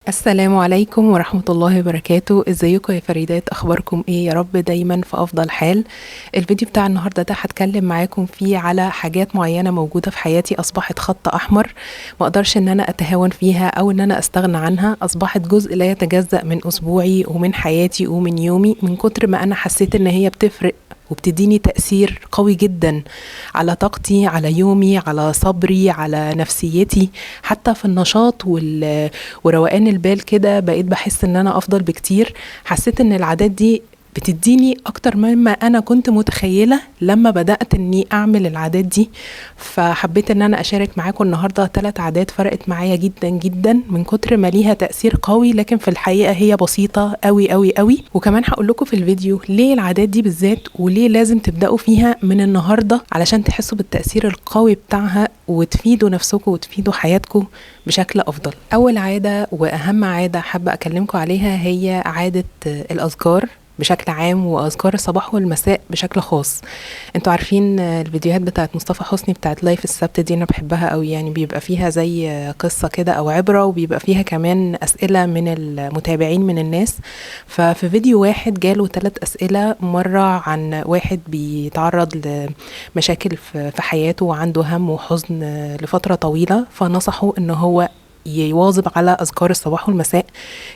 السلام عليكم ورحمة الله وبركاته. ازيكم يا فريدات؟ اخباركم ايه؟ يا رب دايما في افضل حال. الفيديو بتاع النهاردة ده هتكلم معاكم فيه على حاجات معينة موجودة في حياتي اصبحت خط احمر، ما اقدرش ان انا اتهاون فيها او ان انا استغنى عنها. اصبحت جزء لا يتجزأ من اسبوعي ومن حياتي ومن يومي، من كتر ما انا حسيت ان هي بتفرق وبتديني تأثير قوي جدا على طاقتي، على يومي، على صبري، على نفسيتي، حتى في النشاط وروقان البال. كده بقيت بحس ان انا افضل بكتير. حسيت ان العادات دي بتديني اكتر مما انا كنت متخيلة لما بدأت اني اعمل العادات دي. فحبيت ان انا اشارك معاكم النهاردة 3 عادات فرقت معايا جدا جدا، من كتر ما ليها تأثير قوي، لكن في الحقيقة هي بسيطة قوي قوي قوي. وكمان هقول لكم في الفيديو ليه العادات دي بالذات وليه لازم تبدأوا فيها من النهاردة علشان تحسوا بالتأثير القوي بتاعها وتفيدوا نفسكم وتفيدوا حياتكم بشكل أفضل. أول عادة وأهم عادة حابة أكلمكم عليها هي عادة الأذكار بشكل عام، واذكار الصباح والمساء بشكل خاص. انتوا عارفين الفيديوهات بتاعت مصطفى حسني بتاعت لايف السبت دي انا بحبها قوي، يعني بيبقى فيها زي قصة كده او عبرة، وبيبقى فيها كمان اسئلة من المتابعين من الناس. ففي فيديو واحد جاله 3 اسئلة، مرة عن واحد بيتعرض لمشاكل في حياته وعنده هم وحزن لفترة طويلة، فنصحه ان هو يواظب على أذكار الصباح والمساء.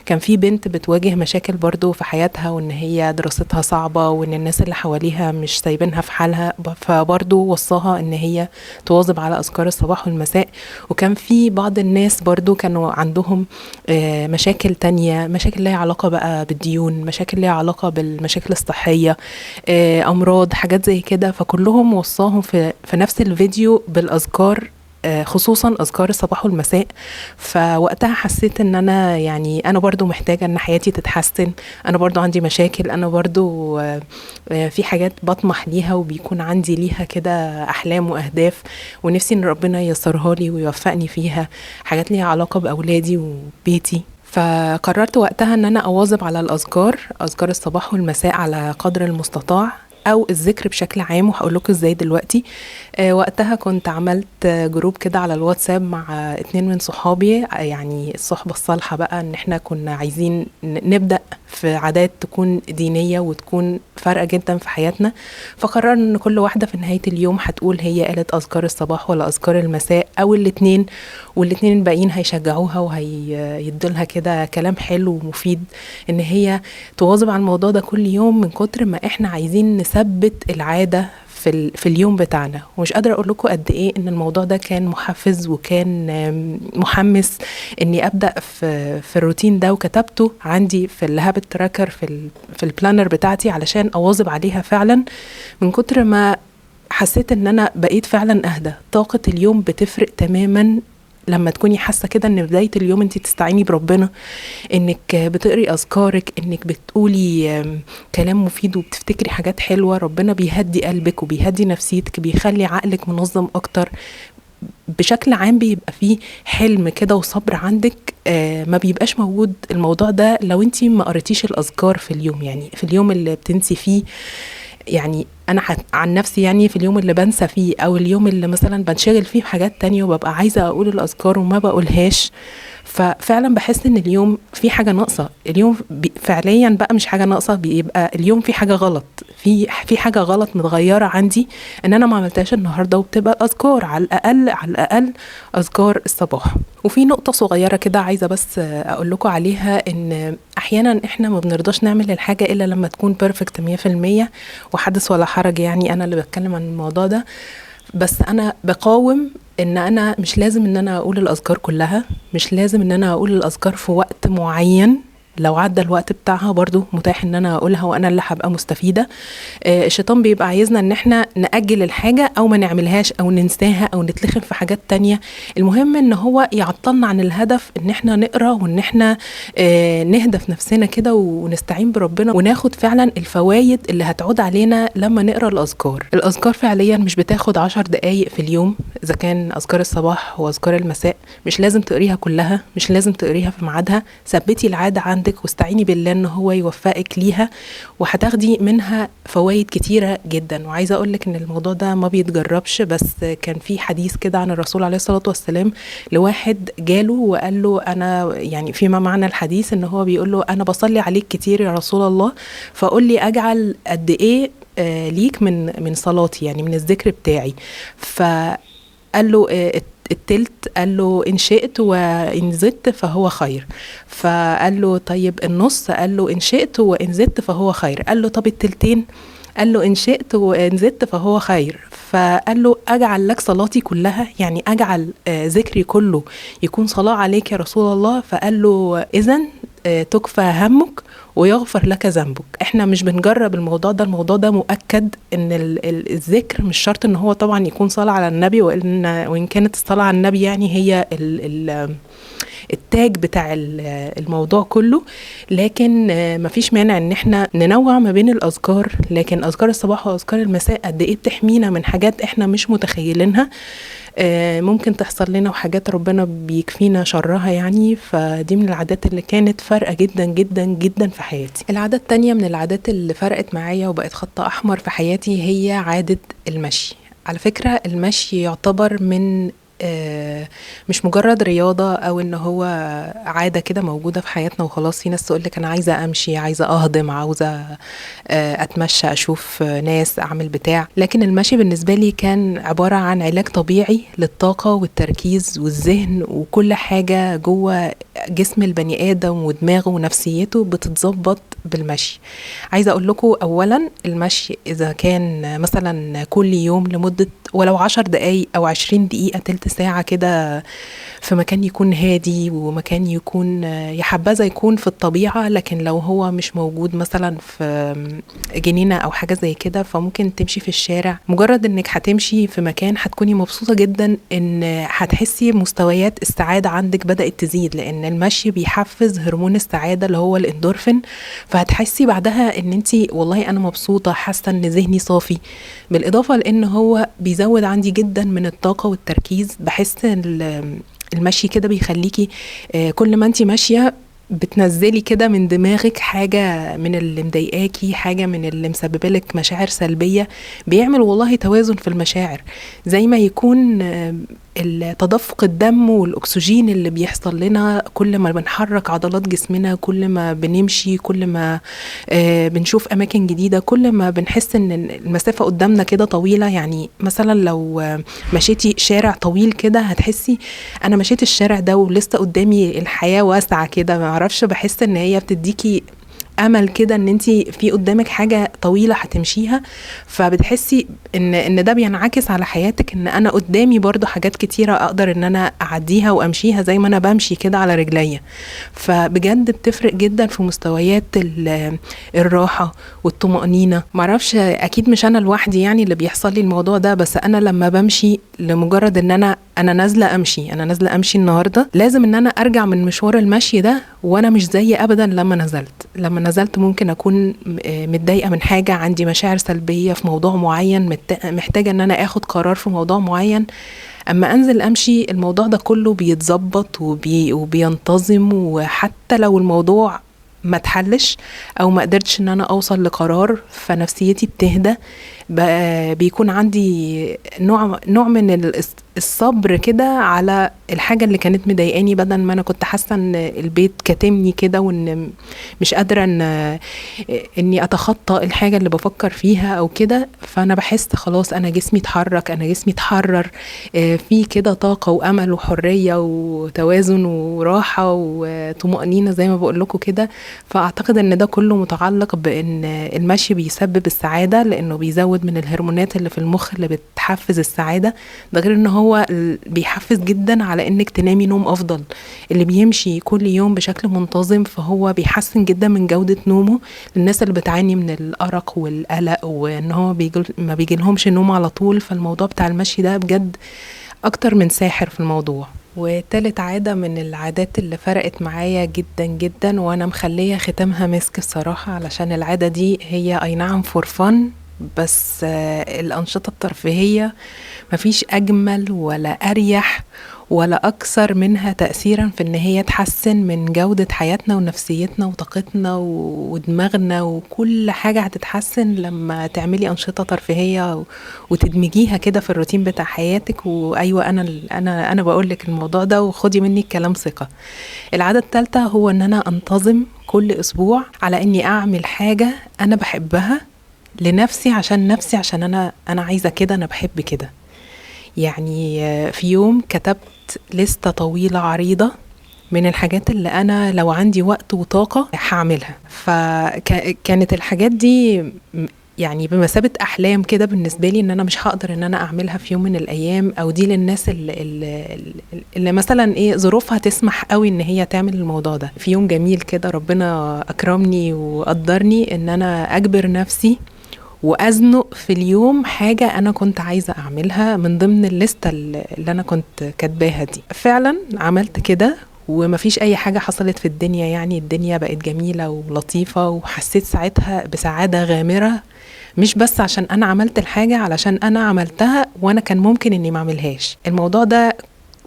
كان في بنت بتواجه مشاكل برضو في حياتها، وإن هي دراستها صعبة وإن الناس اللي حواليها مش سايبينها في حالها، فبرضو وصاها إن هي تواظب على أذكار الصباح والمساء. وكان في بعض الناس برضو كانوا عندهم مشاكل تانية، مشاكل ليها علاقة بقى بالديون، مشاكل ليها علاقة بالمشاكل الصحية، أمراض، حاجات زي كده. فكلهم وصاهم في نفس الفيديو بالأذكار، خصوصا أذكار الصباح والمساء. فوقتها حسيت ان انا برضو محتاجة ان حياتي تتحسن. انا برضو عندي مشاكل، انا برضو في حاجات بطمح ليها وبيكون عندي ليها كده احلام واهداف، ونفسي ان ربنا ييسرها لي ويوفقني فيها، حاجات ليها علاقة باولادي وبيتي. فقررت وقتها ان انا اواظب على اذكار الصباح والمساء على قدر المستطاع، او الذكر بشكل عام، وهقول لكم ازاي دلوقتي. وقتها كنت عملت جروب كده على الواتساب مع 2 من صحابي، يعني الصحبة الصالحة بقى، ان احنا كنا عايزين نبدأ في عادات تكون دينية وتكون فارقة جدا في حياتنا. فقررنا ان كل واحدة في نهاية اليوم هتقول هي قالت اذكار الصباح ولا اذكار المساء، او الاتنين، والاتنين الباقيين هيشجعوها وهيدولها كده كلام حلو ومفيد ان هي تواظب على الموضوع ده كل يوم، من كتر ما احنا عايزين نثبت العادة في اليوم بتاعنا. ومش قادرة اقول لكم قد ايه ان الموضوع ده كان محفز وكان محمس اني ابدا في الروتين ده، وكتبته عندي في الهابت تراكر في البلانر بتاعتي علشان اواظب عليها فعلا. من كتر ما حسيت ان انا بقيت فعلا اهدى، طاقة اليوم بتفرق تماما لما تكوني حاسة كده ان بداية اليوم انت تستعيني بربنا، انك بتقري اذكارك، انك بتقولي كلام مفيد وبتفتكري حاجات حلوة. ربنا بيهدي قلبك وبيهدي نفسيتك، بيخلي عقلك منظم اكتر. بشكل عام بيبقى فيه حلم كده وصبر عندك، ما بيبقاش موجود الموضوع ده لو انت ما قريتيش الاذكار في اليوم. يعني في اليوم اللي بتنسي فيه، يعني انا عن نفسي، يعني في اليوم اللي بنسى فيه، او اليوم اللي مثلا بنشغل فيه بحاجات تانية وببقى عايزة اقول الاذكار وما بقولهاش، ففعلا بحس ان اليوم في حاجة ناقصة. اليوم فعليا بقى مش حاجة ناقصة، بيبقى اليوم في حاجة غلط، في حاجة غلط متغيرة عندي ان انا ما عملتهاش النهاردة. وبتبقى الاذكار على الاقل اذكار الصباح. وفي نقطة صغيرة كده عايزة بس اقول لكم عليها، ان احيانا احنا ما بنرضاش نعمل الحاجة الا لما تكون بيرفكت 100%. وحدث ولا حرج، يعني انا اللي بتكلم عن الموضوع ده، بس انا بقاوم ان انا مش لازم ان انا اقول الاذكار كلها، مش لازم ان انا اقول الاذكار في وقت معين. لو عدى الوقت بتاعها برضو متاح ان انا اقولها وانا اللي هبقى مستفيدة. الشيطان بيبقى عايزنا ان احنا نأجل الحاجة او ما نعملهاش او ننساها او نتلخم في حاجات تانية. المهم ان هو يعطلنا عن الهدف، ان احنا نقرأ وان احنا نهدف نفسنا كده ونستعين بربنا وناخد فعلا الفوايد اللي هتعود علينا لما نقرأ الاذكار فعليا مش بتاخد 10 دقايق في اليوم. اذا كان اذكار الصباح واذكار المساء مش لازم تقريها كلها، مش لازم تقريها في ميعادها. ثبتي العادة عندك عندك واستعيني بالله ان هو يوفقك ليها، وهتاخدي منها فوائد كتيرة جدا. وعايزة اقولك ان الموضوع ده ما بيتجربش، بس كان في حديث كده عن الرسول عليه الصلاة والسلام لواحد جاله وقال له انا يعني فيما معنى الحديث ان هو بيقول له انا بصلي عليك كتير يا رسول الله، فقول لي اجعل قد ايه ليك من صلاتي، يعني من الذكر بتاعي. فقال له التلت، قال له إن شئت وإن زدت فهو خير. فقال له طيب النص، قال له إن شئت وإن زدت فهو خير. قال له طب التلتين، قال له إن شئت وإن زدت فهو خير. فقال له أجعل لك صلاتي كلها، يعني أجعل ذكري كله يكون صلاة عليك يا رسول الله. فقال له إذن تكفى همك ويغفر لك ذنبك. احنا مش بنجرب الموضوع ده، الموضوع ده مؤكد ان الذكر مش شرط ان هو طبعا يكون صلاة على النبي، وان كانت الصلاة على النبي يعني هي التاج بتاع الموضوع كله، لكن مفيش مانع ان احنا ننوع ما بين الاذكار. لكن اذكار الصباح واذكار المساء قد ايه بتحمينا من حاجات احنا مش متخيلينها ممكن تحصل لنا، وحاجات ربنا بيكفينا شرها يعني. فدي من العادات اللي كانت فارقة جدا جدا جدا في حياتي. العادة التانية من العادات اللي فرقت معايا وبقت خط أحمر في حياتي هي عادة المشي. على فكرة المشي يعتبر من مش مجرد رياضة او ان هو عادة كده موجودة في حياتنا وخلاص. في ناس تقولك انا عايزة امشي، عايزة اهضم، عاوزة اتمشى، اشوف ناس، اعمل بتاع. لكن المشي بالنسبة لي كان عبارة عن علاج طبيعي للطاقة والتركيز والذهن وكل حاجة جوه جسم البني ادم ودماغه ونفسيته بتتظبط بالمشي. عايزة اقول لكم اولا المشي اذا كان مثلا كل يوم لمدة ولو 10 دقايق او 20 دقيقة تلت ساعة كده في مكان يكون هادي ومكان يكون يحبذا يكون في الطبيعة، لكن لو هو مش موجود مثلا في جنينة او حاجة زي كده فممكن تمشي في الشارع. مجرد انك هتمشي في مكان هتكوني مبسوطة جدا، ان هتحسي مستويات السعادة عندك بدأت تزيد، لان المشي بيحفز هرمون السعادة اللي هو الاندورفين. فهتحسي بعدها ان انتي والله انا مبسوطة، حاسة ان ذهني صافي. بالاضافة لان هو بيزود عندي جدا من الطاقة والتركيز. بحس المشي كده بيخليكي كل ما انتي ماشية بتنزلي كده من دماغك حاجة من اللي مضايقاكي، حاجة من اللي مسببه لك مشاعر سلبية. بيعمل والله توازن في المشاعر، زي ما يكون تدفق الدم والأكسجين اللي بيحصل لنا كل ما بنحرك عضلات جسمنا، كل ما بنمشي، كل ما بنشوف أماكن جديدة، كل ما بنحس إن المسافة قدامنا كده طويلة. يعني مثلا لو مشيتي شارع طويل كده هتحسي أنا مشيت الشارع ده ولسه قدامي الحياة واسعة كده. معرفش، بحس إن هي بتديكي امل كده ان انتي في قدامك حاجه طويله هتمشيها، فبتحسي ان ده بينعكس على حياتك، ان انا قدامي برضو حاجات كتيره اقدر ان انا اعديها وامشيها زي ما انا بمشي كده على رجليا. فبجد بتفرق جدا في مستويات الراحه والطمانينه. معرفش، اكيد مش انا لوحدي يعني اللي بيحصل لي الموضوع ده، بس انا لما بمشي لمجرد ان انا نازله امشي، انا نازله امشي النهارده، لازم ان انا ارجع من مشوار المشي ده وانا مش زي ابدا لما نزلت ممكن اكون متضايقه من حاجه، عندي مشاعر سلبيه في موضوع معين، محتاجه ان انا اخد قرار في موضوع معين. اما انزل امشي الموضوع ده كله بيتظبط وبينتظم، وحتى لو الموضوع ما تحلش او ما قدرتش ان انا اوصل لقرار فنفسيتي بتهدى. بيكون عندي نوع من الصبر كده على الحاجة اللي كانت مضايقاني، بدل ما انا كنت حاسة ان البيت كاتمني كده وان مش قادرة اني اتخطى الحاجة اللي بفكر فيها او كده. فانا بحس خلاص انا جسمي اتحرك، انا جسمي اتحرر، في كده طاقة وامل وحرية وتوازن وراحة وطمأنينة زي ما بقول لكم كده. فاعتقد ان ده كله متعلق بان المشي بيسبب السعادة، لانه بيزود من الهرمونات اللي في المخ اللي بتحفز السعادة. ده غير ان هو بيحفز جدا على انك تنامي نوم افضل. اللي بيمشي كل يوم بشكل منتظم فهو بيحسن جدا من جودة نومه. للناس اللي بتعاني من الارق والقلق وان هو ما بيجيلهمش نوم على طول، فالموضوع بتاع المشي ده بجد اكتر من ساحر في الموضوع. وتالت عادة من العادات اللي فرقت معايا جدا جدا وانا مخلية ختامها مسك الصراحة، علشان العادة دي هي اي نعم فور فن، بس الأنشطة الترفيهية مفيش أجمل ولا أريح ولا أكثر منها تأثيرا في إن هي تحسن من جودة حياتنا ونفسيتنا وطاقتنا ودماغنا، وكل حاجة هتتحسن لما تعملي أنشطة ترفيهية وتدمجيها كده في الروتين بتاع حياتك. وأيوة أنا بقولك الموضوع ده وخدي مني الكلام ثقة. العادة الثالثة هو إن أنا أنتظم كل أسبوع على إني أعمل حاجة أنا بحبها لنفسي، عشان نفسي، عشان أنا عايزة كده، أنا بحب كده. يعني في يوم كتبت لستة طويلة عريضة من الحاجات اللي أنا لو عندي وقت وطاقة هعملها. فكانت الحاجات دي يعني بمثابة أحلام كده بالنسبة لي، إن أنا مش هقدر إن أنا أعملها في يوم من الأيام، أو دي للناس اللي مثلا إيه ظروفها تسمح قوي إن هي تعمل الموضوع ده. في يوم جميل كده ربنا أكرمني وقدرني إن أنا أجبر نفسي وأزنق في اليوم حاجة أنا كنت عايزة أعملها من ضمن الليستة اللي أنا كنت كاتباها دي. فعلا عملت كده ومفيش أي حاجة حصلت في الدنيا، يعني الدنيا بقت جميلة ولطيفة، وحسيت ساعتها بسعادة غامرة، مش بس عشان أنا عملت الحاجة، علشان أنا عملتها وأنا كان ممكن إني معملهاش. الموضوع ده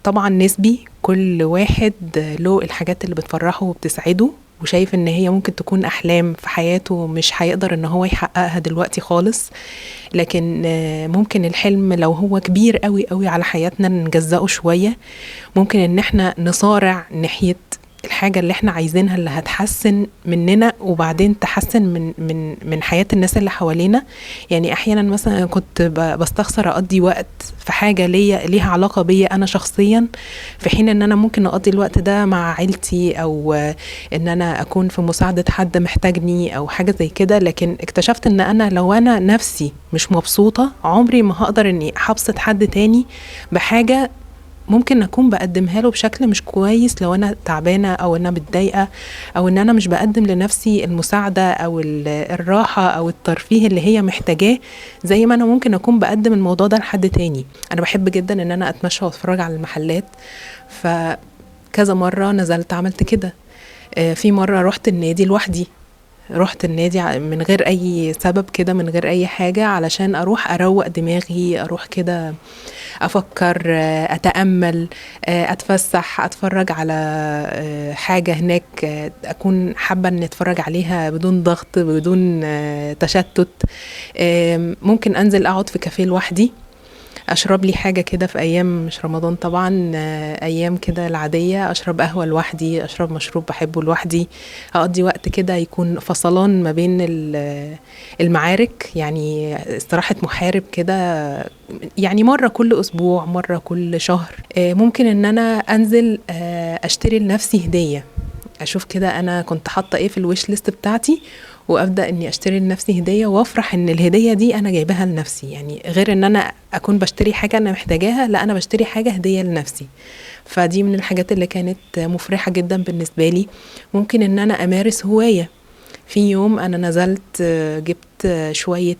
طبعا نسبي، كل واحد له الحاجات اللي بتفرحه وبتسعده، وشايف ان هي ممكن تكون احلام في حياته مش هيقدر ان هو يحققها دلوقتي خالص، لكن ممكن الحلم لو هو كبير قوي قوي على حياتنا نجزأه شوية. ممكن ان احنا نصارع ناحية الحاجة اللي احنا عايزينها، اللي هتحسن مننا وبعدين تحسن من حياة الناس اللي حوالينا. يعني احيانا مثلا كنت بستخسر اقضي وقت في حاجة ليها علاقة بيا انا شخصيا، في حين ان انا ممكن اقضي الوقت ده مع عيلتي، او ان انا اكون في مساعدة حد محتاجني او حاجة زي كده. لكن اكتشفت ان انا لو انا نفسي مش مبسوطة، عمري ما هقدر اني حبسط حد تاني بحاجة ممكن أكون بقدمها له بشكل مش كويس لو أنا تعبانة أو أنا متضايقة، أو أن أنا مش بقدم لنفسي المساعدة أو الراحة أو الترفيه اللي هي محتاجاه، زي ما أنا ممكن أكون بقدم الموضوع ده لحد تاني. أنا بحب جدا أن أنا أتمشى وأتفرج على المحلات، فكذا مرة نزلت عملت كده. في مرة رحت النادي لوحدي، رحت النادي من غير أي سبب كده، من غير أي حاجة، علشان أروح أروق دماغي، أروح كده أفكر، أتأمل، أتفسح، أتفرج على حاجة هناك أكون حابة أن أتفرج عليها بدون ضغط، بدون تشتت. ممكن أنزل أقعد في كافيه لوحدي، أشرب لي حاجة كده في أيام مش رمضان طبعا، أيام كده العادية، أشرب قهوة لوحدي، أشرب مشروب بحبه لوحدي، أقضي وقت كده يكون فصلان ما بين المعارك، يعني استراحة محارب كده. يعني مرة كل أسبوع، مرة كل شهر، ممكن أن أنا أنزل أشتري لنفسي هدية، أشوف كده أنا كنت حاطة إيه في الويش ليست بتاعتي، وأبدأ أني أشتري لنفسي هدية وأفرح أن الهدية دي أنا جايبها لنفسي. يعني غير أن أنا أكون بشتري حاجة أنا محتاجاها، لا، أنا بشتري حاجة هدية لنفسي. فدي من الحاجات اللي كانت مفرحة جدا بالنسبة لي. ممكن أن أنا أمارس هواية. في يوم أنا نزلت جبت شوية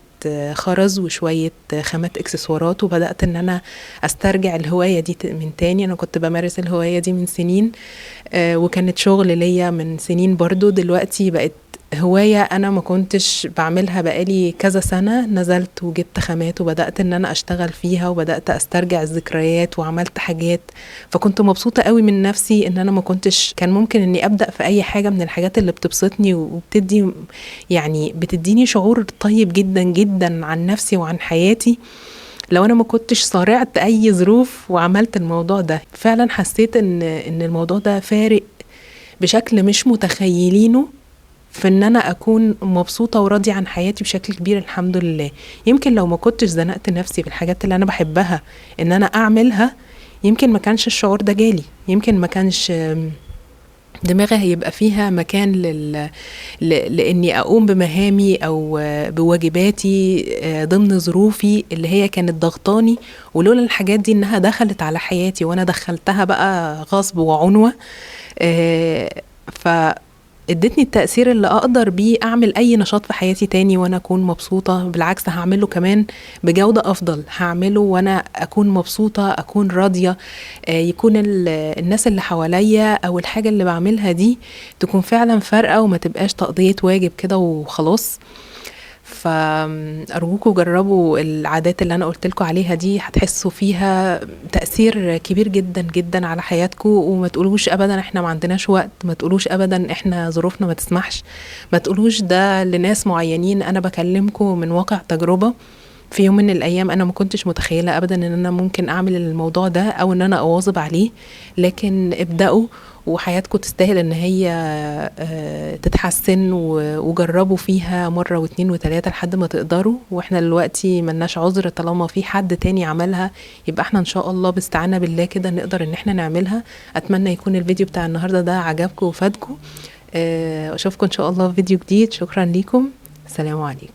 خرز وشوية خامات اكسسوارات، وبدأت ان انا استرجع الهواية دي من تاني. انا كنت بمارس الهواية دي من سنين، وكانت شغل ليا من سنين برضو، دلوقتي بقت هواية أنا ما كنتش بعملها بقالي كذا سنة. نزلت وجبت خامات وبدأت ان انا اشتغل فيها، وبدأت استرجع الذكريات وعملت حاجات، فكنت مبسوطة قوي من نفسي ان انا ما كنتش، كان ممكن اني ابدأ في اي حاجة من الحاجات اللي بتبسطني وبتدي، يعني بتديني شعور طيب جدا جدا عن نفسي وعن حياتي، لو انا ما كنتش صارعت اي ظروف وعملت الموضوع ده. فعلا حسيت ان الموضوع ده فارق بشكل مش متخيلينه في ان انا اكون مبسوطة وراضية عن حياتي بشكل كبير، الحمد لله. يمكن لو ما كنتش زنقت نفسي في الحاجات اللي انا بحبها ان انا اعملها، يمكن ما كانش الشعور ده جالي، يمكن ما كانش دماغي هيبقى فيها مكان لاني اقوم بمهامي او بواجباتي ضمن ظروفي اللي هي كانت ضغطاني. ولولا الحاجات دي انها دخلت على حياتي وانا دخلتها بقى غصب وعنوة، ادتني التأثير اللي اقدر بيه اعمل اي نشاط في حياتي تاني وانا اكون مبسوطة. بالعكس هعمله كمان بجودة افضل، هعمله وانا اكون مبسوطة، اكون راضية، يكون الناس اللي حواليا او الحاجة اللي بعملها دي تكون فعلا فارقة، وما تبقاش تقضية واجب كده وخلاص. فأرجوكوا جربوا العادات اللي أنا قلت لكم عليها دي، هتحسوا فيها تأثير كبير جدا جدا على حياتكم. وما تقولوش أبدا احنا ما عندناش وقت، ما تقولوش أبدا احنا ظروفنا ما تسمحش، ما تقولوش ده لناس معينين. أنا بكلمكم من واقع تجربة. في يوم من الأيام أنا ما كنتش متخيلة أبدا إن أنا ممكن أعمل الموضوع ده أو إن أنا أواظب عليه، لكن ابدأوا وحياتكم تستاهل إن هي تتحسن. وجربوا فيها مرة واتنين وتلاتة لحد ما تقدروا. واحنا دلوقتي ملناش عذر، طالما في حد تاني عملها يبقى احنا إن شاء الله باستعانة بالله كده نقدر إن احنا نعملها. أتمنى يكون الفيديو بتاع النهاردة ده عجبكم وفادكم. أشوفكم إن شاء الله في فيديو جديد. شكرا ليكم، السلام عليكم.